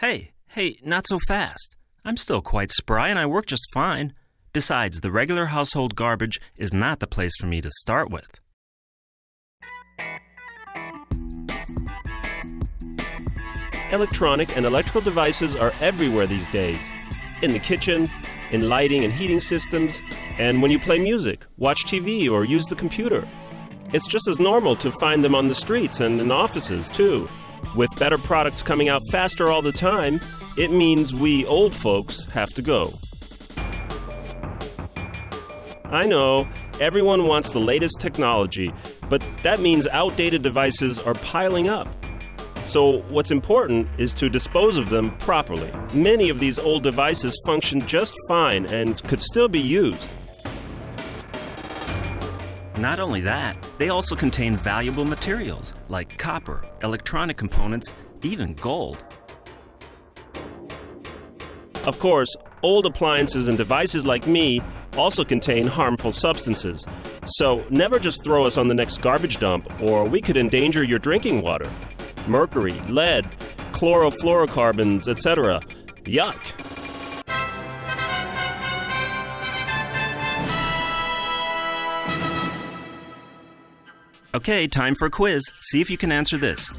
Hey, not so fast. I'm still quite spry and I work just fine. Besides, the regular household garbage is not the place for me to start with. Electronic and electrical devices are everywhere these days. In the kitchen, in lighting and heating systems, and when you play music, watch TV, or use the computer. It's just as normal to find them on the streets and in offices, too. With better products coming out faster all the time, it means we old folks have to go. I know, everyone wants the latest technology, but that means outdated devices are piling up. So what's important is to dispose of them properly. Many of these old devices function just fine and could still be used. Not only that, they also contain valuable materials like copper, electronic components, even gold. Of course, old appliances and devices like me also contain harmful substances. So never just throw us on the next garbage dump, or we could endanger your drinking water. Mercury, lead, chlorofluorocarbons, etc. Yuck! Okay, time for a quiz. See if you can answer this.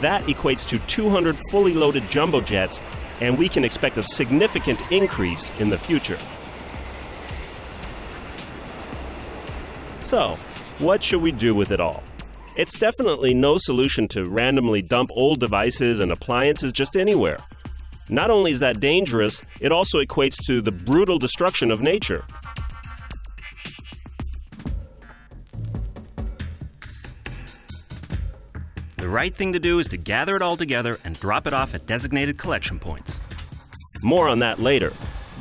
That equates to 200 fully loaded jumbo jets, and we can expect a significant increase in the future. So, what should we do with it all? It's definitely no solution to randomly dump old devices and appliances just anywhere. Not only is that dangerous, it also equates to the brutal destruction of nature. The right thing to do is to gather it all together and drop it off at designated collection points. More on that later.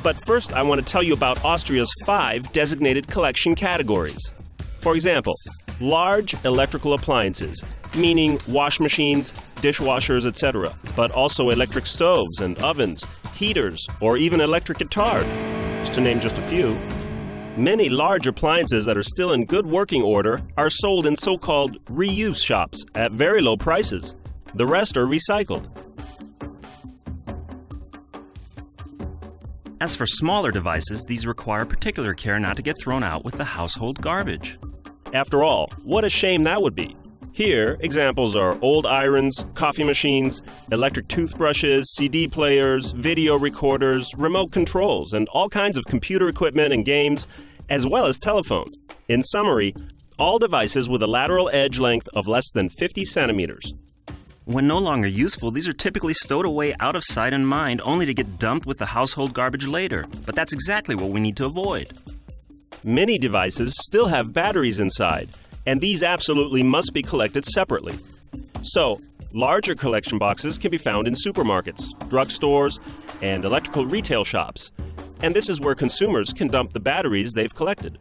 But first, I want to tell you about Austria's 5 designated collection categories. For example, large electrical appliances, meaning wash machines, dishwashers, etc., but also electric stoves and ovens, heaters, or even electric guitar, to name just a few. Many large appliances that are still in good working order are sold in so-called reuse shops at very low prices. The rest are recycled. As for smaller devices, these require particular care not to get thrown out with the household garbage. After all, what a shame that would be. Here, examples are old irons, coffee machines, electric toothbrushes, CD players, video recorders, remote controls, and all kinds of computer equipment and games, as well as telephones. In summary, all devices with a lateral edge length of less than 50 centimeters. When no longer useful, these are typically stowed away out of sight and mind, only to get dumped with the household garbage later. But that's exactly what we need to avoid. Many devices still have batteries inside, and these absolutely must be collected separately. So, larger collection boxes can be found in supermarkets, drugstores, and electrical retail shops. And this is where consumers can dump the batteries they've collected.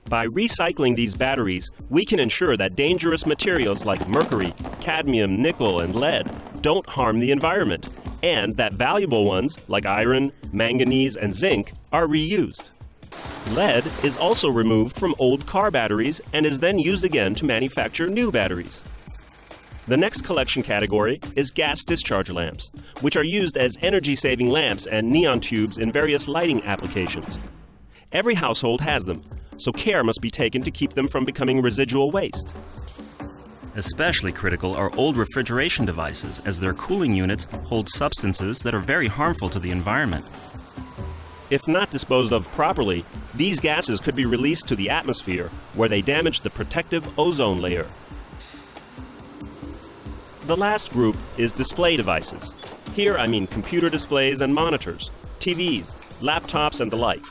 By recycling these batteries, we can ensure that dangerous materials like mercury, cadmium, nickel, and lead don't harm the environment, and that valuable ones like iron, manganese, and zinc are reused. Lead is also removed from old car batteries and is then used again to manufacture new batteries. The next collection category is gas discharge lamps, which are used as energy-saving lamps and neon tubes in various lighting applications. Every household has them, so care must be taken to keep them from becoming residual waste. Especially critical are old refrigeration devices, as their cooling units hold substances that are very harmful to the environment. If not disposed of properly, these gases could be released to the atmosphere, where they damage the protective ozone layer. The last group is display devices. Here I mean computer displays and monitors, TVs, laptops, and the like.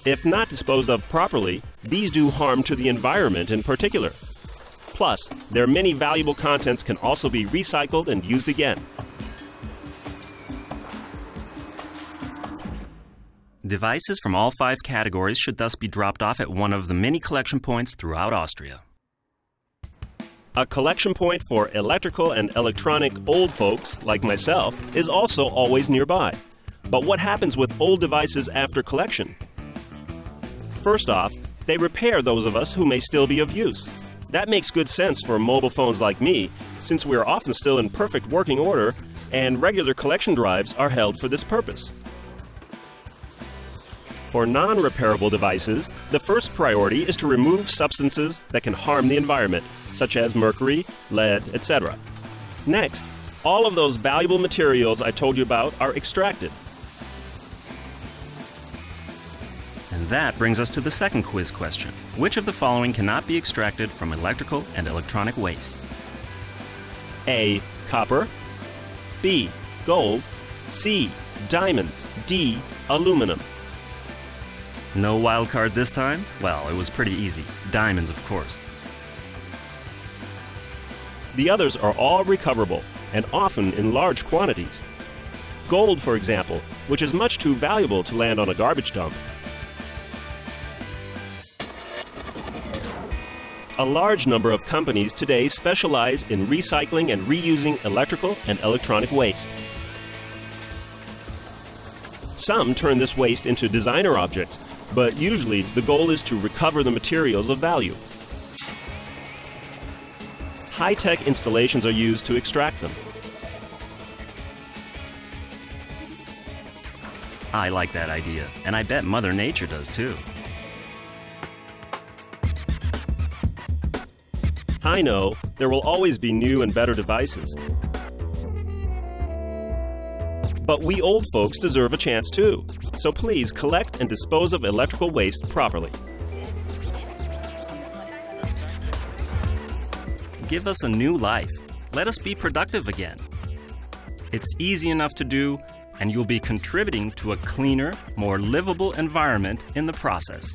If not disposed of properly, these do harm to the environment in particular. Plus, their many valuable contents can also be recycled and used again. Devices from all 5 categories should thus be dropped off at one of the many collection points throughout Austria. A collection point for electrical and electronic old folks, like myself, is also always nearby. But what happens with old devices after collection? First off, they repair those of us who may still be of use. That makes good sense for mobile phones like me, since we are often still in perfect working order, and regular collection drives are held for this purpose. For non-repairable devices, the first priority is to remove substances that can harm the environment, such as mercury, lead, etc. Next, all of those valuable materials I told you about are extracted. And that brings us to the second quiz question. Which of the following cannot be extracted from electrical and electronic waste? A. Copper. B. Gold. C. Diamonds. D. Aluminum. No wild card this time? Well, it was pretty easy. Diamonds, of course. The others are all recoverable, and often in large quantities. Gold, for example, which is much too valuable to land on a garbage dump. A large number of companies today specialize in recycling and reusing electrical and electronic waste. Some turn this waste into designer objects, but usually the goal is to recover the materials of value. High-tech installations are used to extract them. I like that idea, and I bet Mother Nature does too. I know there will always be new and better devices. But we old folks deserve a chance too, so please collect and dispose of electrical waste properly. Give us a new life. Let us be productive again. It's easy enough to do, and you'll be contributing to a cleaner, more livable environment in the process.